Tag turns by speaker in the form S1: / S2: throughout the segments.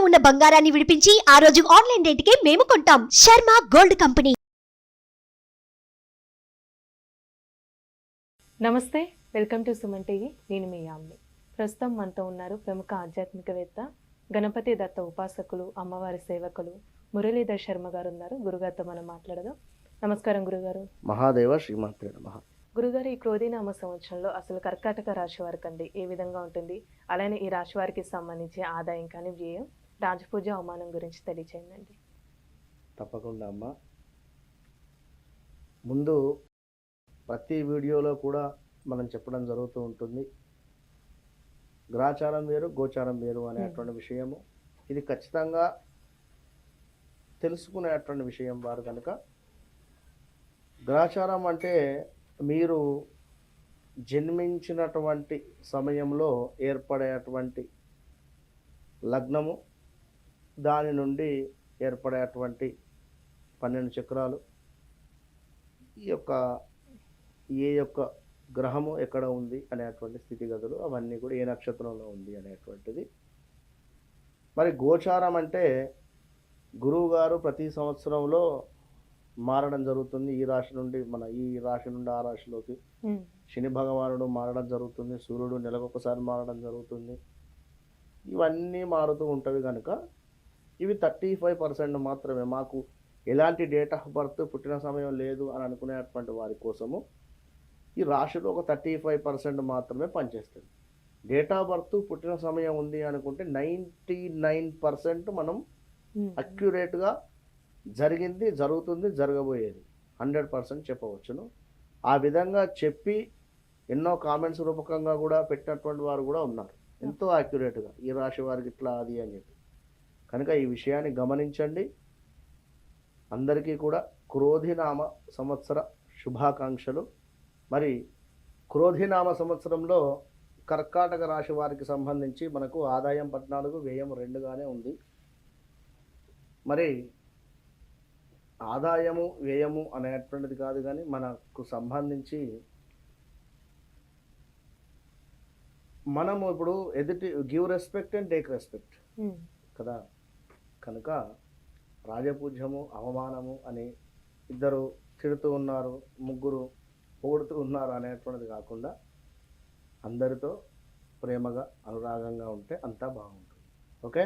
S1: ఉన్న బంగారాన్ని విడిపించి ఆ రోజు ఆన్లైన్ రేటుకే మేము కొంటాం. Sharma gold company.
S2: నమస్తే, వెల్కమ్ టు సుమన్ టీవీ. నేను మీ యామ్ని. ప్రస్తుతం మనతో ఉన్నారు ప్రముఖ ఆధ్యాత్మికవేత్త, గణపతి దత్త ఉపాసకులు, అమ్మవారి సేవకులు మురళీధర్ శర్మ గారు ఉన్నారు. గురుగారితో మనం మాట్లాడదాం. నమస్కారం గురుగారు.
S3: మహాదేవ శ్రీమాత్రే నమః.
S2: గురుగారు, ఈ క్రోధీనామ సంవత్సరంలో అసలు కర్కాటక రాశి వారికి అండి ఏ విధంగా ఉంటుంది, అలానే ఈ రాశి వారికి సంబంధించి ఆదాయం కానీ వ్యయం, రాజపూజ అవమానం గురించి తెలియచేయండి.
S3: తప్పకుండా అమ్మ. ముందు ప్రతి వీడియోలో కూడా మనం చెప్పడం జరుగుతూ ఉంటుంది, గ్రహచారం వేరు గోచారం వేరు అనేటువంటి విషయము. ఇది ఖచ్చితంగా తెలుసుకునేటువంటి విషయం వారు కనుక. గ్రహచారం అంటే మీరు జన్మించినటువంటి సమయంలో ఏర్పడేటువంటి లగ్నము, దాని నుండి ఏర్పడేటువంటి 12 చక్రాలు, ఈ యొక్క ఏ యొక్క గ్రహము ఎక్కడ ఉంది అనేటువంటి స్థితిగతులు, అవన్నీ కూడా ఏ నక్షత్రంలో ఉంది అనేటువంటిది. మరి గోచారం అంటే గురువు గారు ప్రతి సంవత్సరంలో మారడం జరుగుతుంది. ఈ రాశి నుండి ఆ రాశిలోకి శని భగవానుడు మారడం జరుగుతుంది. సూర్యుడు నెలకొకసారి మారడం జరుగుతుంది. ఇవన్నీ మారుతూ ఉంటవి కనుక ఇవి 35% మాత్రమే. మాకు ఎలాంటి డేట్ ఆఫ్ బర్త్ పుట్టిన సమయం లేదు అని అనుకునేటువంటి వారి కోసము ఈ రాశిలో ఒక 35% మాత్రమే పనిచేస్తుంది. డేట్ ఆఫ్ బర్త్ పుట్టిన సమయం ఉంది అనుకుంటే 99% మనం అక్యురేట్గా జరిగింది, జరుగుతుంది, జరగబోయేది 100% చెప్పవచ్చును. ఆ విధంగా చెప్పి ఎన్నో కామెంట్స్ రూపకంగా కూడా పెట్టినటువంటి వారు కూడా ఉన్నారు, ఎంతో అక్యురేట్గా ఈ రాశి వారికి ఇట్లా అది అని చెప్పి. కనుక ఈ విషయాన్ని గమనించండి. అందరికీ కూడా క్రోధినామ సంవత్సర శుభాకాంక్షలు. మరి క్రోధినామ సంవత్సరంలో కర్కాటక రాశి వారికి సంబంధించి మనకు ఆదాయం 14, వ్యయం 2గానే ఉంది. మరి ఆదాయము వ్యయము అనేటువంటిది కాదు, కానీ మనకు సంబంధించి మనము ఇప్పుడు give respect and take respect కదా. కనుక రాజపూజ్యము అవమానము అని ఇద్దరు తిడుతూ ఉన్నారు, ముగ్గురు పొగుడుతూ ఉన్నారు అనేటువంటిది కాకుండా అందరితో ప్రేమగా అనురాగంగా ఉంటే అంతా బాగుంటుంది. ఓకే,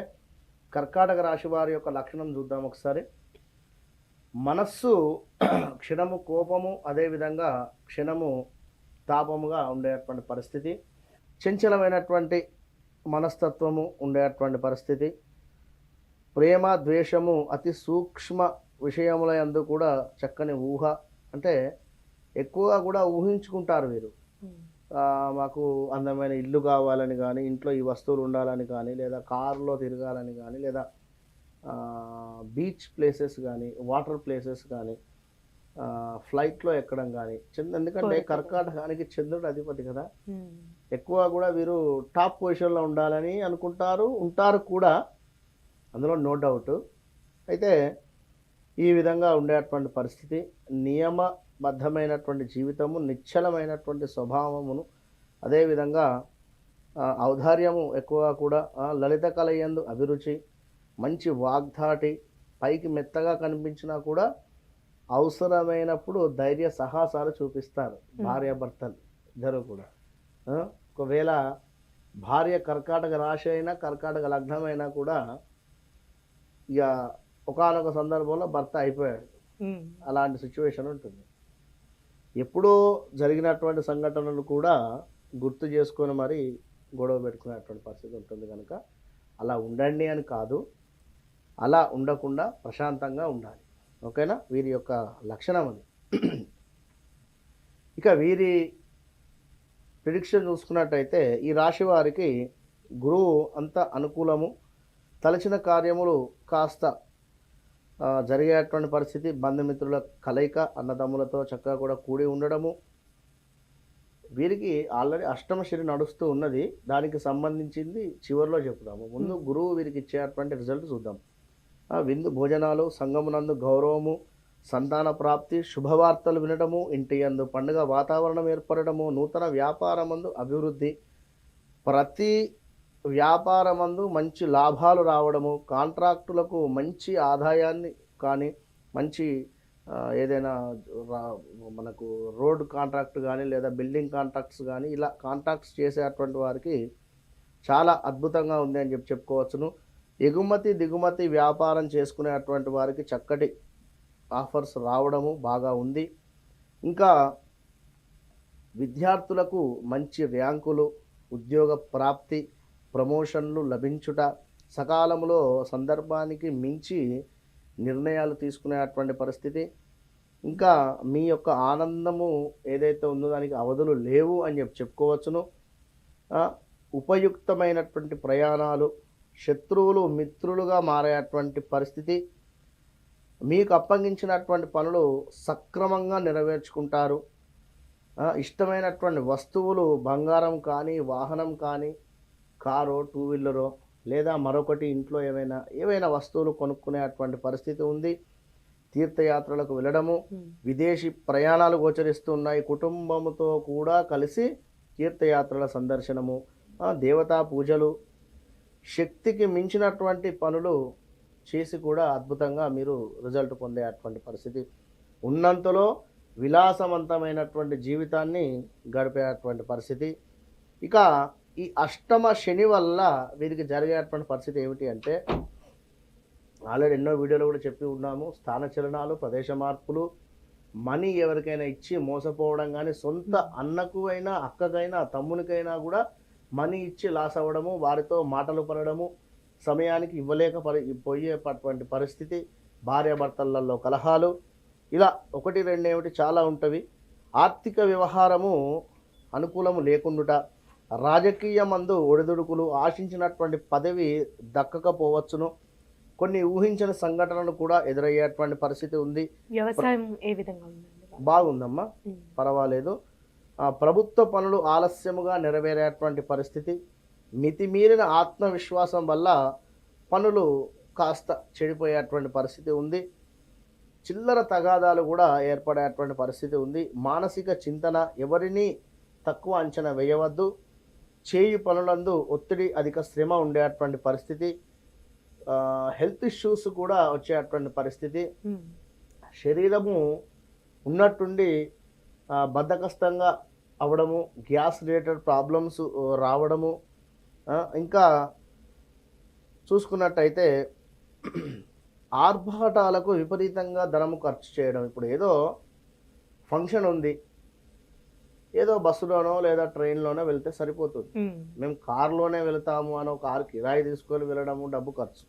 S3: కర్కాటక రాశి వారి యొక్క లక్షణం చూద్దాం ఒకసారి. మనస్సు క్షణము కోపము, అదేవిధంగా క్షణము తాపముగా ఉండేటువంటి పరిస్థితి, చంచలమైనటువంటి మనస్తత్వము ఉండేటువంటి పరిస్థితి, ప్రేమ ద్వేషము అతి సూక్ష్మ విషయముల యందు కూడా చక్కని ఊహ, అంటే ఎక్కువగా కూడా ఊహించుకుంటారు వీరు. మాకు అందమైన ఇల్లు కావాలని కానీ, ఇంట్లో ఈ వస్తువులు ఉండాలని కానీ, లేదా కారులో తిరగాలని కానీ, లేదా బీచ్ ప్లేసెస్ కానీ, వాటర్ ప్లేసెస్ కానీ, ఫ్లైట్లో ఎక్కడం కానీ. ఎందుకంటే కర్కాటకానికి చంద్రుడు అధిపతి కదా. ఎక్కువ కూడా వీరు టాప్ పొజిషన్లో ఉండాలని అనుకుంటారు, ఉంటారు కూడా, అందులో నో డౌట్. అయితే ఈ విధంగా ఉండేటువంటి పరిస్థితి, నియమబద్ధమైనటువంటి జీవితము, నిశ్చలమైనటువంటి స్వభావమును, అదేవిధంగా ఔదార్యము ఎక్కువగా కూడా, లలిత కళయందు అభిరుచి, మంచి వాగ్ధాటి, పైకి మెత్తగా కనిపించినా కూడా అవసరమైనప్పుడు ధైర్య సాహసాలు చూపిస్తారు భార్యాభర్తలు ఇద్దరు కూడా. ఒకవేళ భార్య కర్కాటక రాశి అయినా కర్కాటక లగ్నం అయినా కూడా ఇక ఒకానొక సందర్భంలో భర్త అయిపోయాడు, అలాంటి సిచ్యువేషన్ ఉంటుంది. ఎప్పుడో జరిగినటువంటి సంఘటనలు కూడా గుర్తు చేసుకొని మరి గొడవ పెట్టుకునేటువంటి పరిస్థితి ఉంటుంది. కనుక అలా ఉండండి అని కాదు, అలా ఉండకుండా ప్రశాంతంగా ఉండాలి. ఓకేనా, వీరి యొక్క లక్షణం అది. ఇక వీరి ప్రిడిక్షన్ చూసుకున్నట్టయితే ఈ రాశి వారికి గురువు అంత అనుకూలము, తలచిన కార్యములు కాస్త జరిగేటువంటి పరిస్థితి, బంధుమిత్రుల కలయిక, అన్నదమ్ములతో చక్కగా కూడా కూడి ఉండడము. వీరికి ఆల్రెడీ అష్టమ శని నడుస్తూ ఉన్నది, దానికి సంబంధించింది చివరిలో చెప్తాము. ముందు గురువు వీరికి ఇచ్చేటువంటి రిజల్ట్ చూద్దాం. విందు భోజనాలు, సంగమునందు గౌరవము, సంతాన ప్రాప్తి, శుభవార్తలు వినడము, ఇంటి యందు పండుగ వాతావరణం ఏర్పడము, నూతన వ్యాపారమందు అభివృద్ధి, ప్రతి వ్యాపారమందు మంచి లాభాలు రావడము, కాంట్రాక్టులకు మంచి ఆదాయాన్ని కానీ, మంచి ఏదైనా మనకు రోడ్ కాంట్రాక్ట్ కానీ లేదా బిల్డింగ్ కాంట్రాక్ట్స్ కానీ ఇలా కాంట్రాక్ట్స్ చేసేటువంటి వారికి చాలా అద్భుతంగా ఉంది అని చెప్పుకోవచ్చును. ఎగుమతి దిగుమతి వ్యాపారం చేసుకునేటువంటి వారికి చక్కటి ఆఫర్స్ రావడము బాగా ఉంది. ఇంకా విద్యార్థులకు మంచి ర్యాంకులు, ఉద్యోగ ప్రాప్తి, ప్రమోషన్లు లభించుట, సకాలంలో సందర్భానికి మించి నిర్ణయాలు తీసుకునేటువంటి పరిస్థితి, ఇంకా మీ యొక్క ఆనందము ఏదైతే ఉందో దానికి అవధులు లేవు అని చెప్పుకోవచ్చును. ఉపయుక్తమైనటువంటి ప్రయాణాలు, శత్రువులు మిత్రులుగా మారేటువంటి పరిస్థితి, మీకు అప్పగించినటువంటి పనులు సక్రమంగా నెరవేర్చుకుంటారు. ఇష్టమైనటువంటి వస్తువులు బంగారం కానీ, వాహనం కానీ, కారో, టూ వీలరో లేదా మరొకటి ఇంట్లో ఏవైనా వస్తువులు కొనుక్కునేటువంటి పరిస్థితి ఉంది. తీర్థయాత్రలకు వెళ్ళడము, విదేశీ ప్రయాణాలు గోచరిస్తున్నాయి. కుటుంబంతో కూడా కలిసి తీర్థయాత్రల సందర్శనము, దేవతా పూజలు, శక్తికి మించినటువంటి పనులు చేసి కూడా అద్భుతంగా మీరు రిజల్ట్ పొందేటువంటి పరిస్థితి. ఉన్నంతలో విలాసవంతమైనటువంటి జీవితాన్ని గడిపేటువంటి పరిస్థితి. ఇక ఈ అష్టమ శని వల్ల వీరికి జరిగేటువంటి పరిస్థితి ఏమిటి అంటే, ఆల్రెడీ ఎన్నో వీడియోలు కూడా చెప్పి ఉన్నాము. స్థానచలనాలు, ప్రదేశ మార్పులు, మనీ ఎవరికైనా ఇచ్చి మోసపోవడం కానీ, సొంత అన్నకు అయినా అక్కకైనా తమ్మునికైనా కూడా మనీ ఇచ్చి లాస్ అవ్వడము, వారితో మాటలు పడడము, సమయానికి పోయేటువంటి పరిస్థితి, భార్యాభర్తలలో కలహాలు, ఇలా 1, 2 ఏమిటి చాలా ఉంటవి. ఆర్థిక వ్యవహారము అనుకూలము లేకుండుట, రాజకీయమందు ఒడిదుడుకులు, ఆశించినటువంటి పదవి దక్కకపోవచ్చును, కొన్ని ఊహించిన సంఘటనలు కూడా ఎదురయ్యేటువంటి పరిస్థితి ఉంది.
S2: వ్యవసాయం ఏ విధంగా ఉందండి?
S3: బాగుందమ్మా, పర్వాలేదు. ప్రభుత్వ పనులు ఆలస్యముగా నెరవేరేటువంటి పరిస్థితి, మితిమీరిన ఆత్మవిశ్వాసం వల్ల పనులు కాస్త చెడిపోయేటువంటి పరిస్థితి ఉంది. చిల్లర తగాదాలు కూడా ఏర్పడేటువంటి పరిస్థితి ఉంది. మానసిక చింతన, ఎవరిని తక్కువ అంచనా వేయవద్దు. చేయు పనులందు ఒత్తిడి, అధిక శ్రమ ఉండేటువంటి పరిస్థితి, హెల్త్ ఇష్యూస్ కూడా వచ్చేటువంటి పరిస్థితి, శరీరము ఉన్నట్టుండి బద్ధకస్తంగా అవడము, గ్యాస్ రిలేటెడ్ ప్రాబ్లమ్స్ రావడము, ఇంకా చూసుకున్నట్టయితే ఆర్భాటాలకు విపరీతంగా ధనము ఖర్చు చేయడం. ఇప్పుడు ఏదో ఫంక్షన్ ఉంది, ఏదో బస్సులోనో లేదా ట్రైన్లోనో వెళ్తే సరిపోతుంది. మేము కారులోనే వెళ్తాము అనో కారు కిరాయి తీసుకొని వెళ్ళడము, డబ్బు ఖర్చు.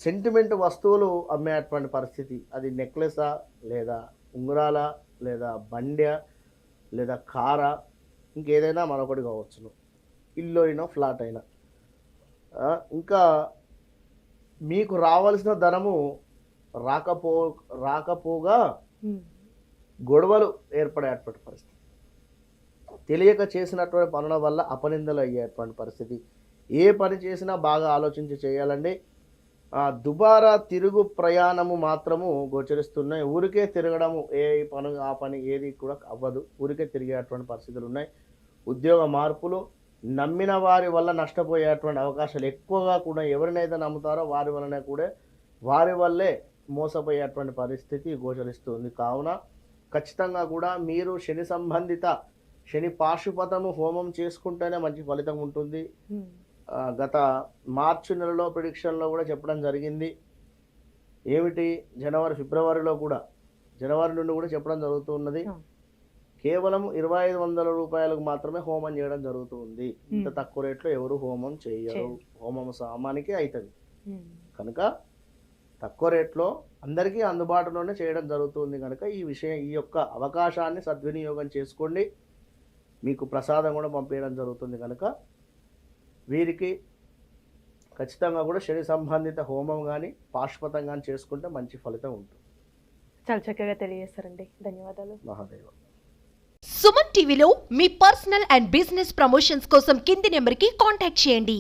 S3: సెంటిమెంట్ వస్తువులు అమ్మేటువంటి పరిస్థితి, అది నెక్లెసా లేదా ఉంగరాల లేదా బండ్యా లేదా కారా, ఇంకేదైనా మరొకటి కావచ్చును, ఇల్లు అయినా ఫ్లాట్ అయినా. ఇంకా మీకు రావాల్సిన ధనము రాకపోగా గొడవలు ఏర్పడేటువంటి పరిస్థితి, తెలియక చేసినటువంటి పనుల వల్ల అపనిందలు అయ్యేటువంటి పరిస్థితి. ఏ పని చేసినా బాగా ఆలోచించి చేయాలండి. దుబారా తిరుగు ప్రయాణము మాత్రము గోచరిస్తున్నాయి. ఊరికే తిరగడము, ఏ పని ఆ పని ఏది కూడా అవ్వదు, ఊరికే తిరిగేటువంటి పరిస్థితులు ఉన్నాయి. ఉద్యోగ మార్పులు, నమ్మిన వారి వల్ల నష్టపోయేటువంటి అవకాశాలు ఎక్కువగా కూడా, ఎవరినైతే నమ్ముతారో వారి వల్లే మోసపోయేటువంటి పరిస్థితి గోచరిస్తుంది. కావున ఖచ్చితంగా కూడా మీరు శని సంబంధిత శని పాశుపతము హోమం చేసుకుంటేనే మంచి ఫలితం ఉంటుంది. గత మార్చి నెలలో ప్రిడిక్షన్లో కూడా చెప్పడం జరిగింది. ఏమిటి, ఫిబ్రవరిలో కూడా, జనవరి నుండి కూడా చెప్పడం జరుగుతున్నది. కేవలం 2500 రూపాయలకు మాత్రమే హోమం చేయడం జరుగుతుంది. ఇంత తక్కువ రేట్లో ఎవరు హోమం చేయరు. హోమం సామానికి అవుతుంది కనుక తక్కువ రేట్లో అందరికీ అందుబాటులోనే చేయడం జరుగుతుంది కనుక ఈ యొక్క అవకాశాన్ని సద్వినియోగం చేసుకోండి. మీకు ప్రసాదం కూడా పంపించడం జరుగుతుంది కనుక వీరికి ఖచ్చితంగా కూడా శని సంబంధిత హోమం కానీ పాశుపతం కానీ చేసుకుంటే మంచి ఫలితం ఉంటుంది.
S2: చాలా చక్కగా తెలియజేస్తారండి, ధన్యవాదాలు.
S3: మహాదేవ.
S1: సుమన్ టీవీలో మీ పర్సనల్ అండ్ బిజినెస్ ప్రమోషన్స్ కోసం కింది నెంబర్కి కాంటాక్ట్ చేయండి.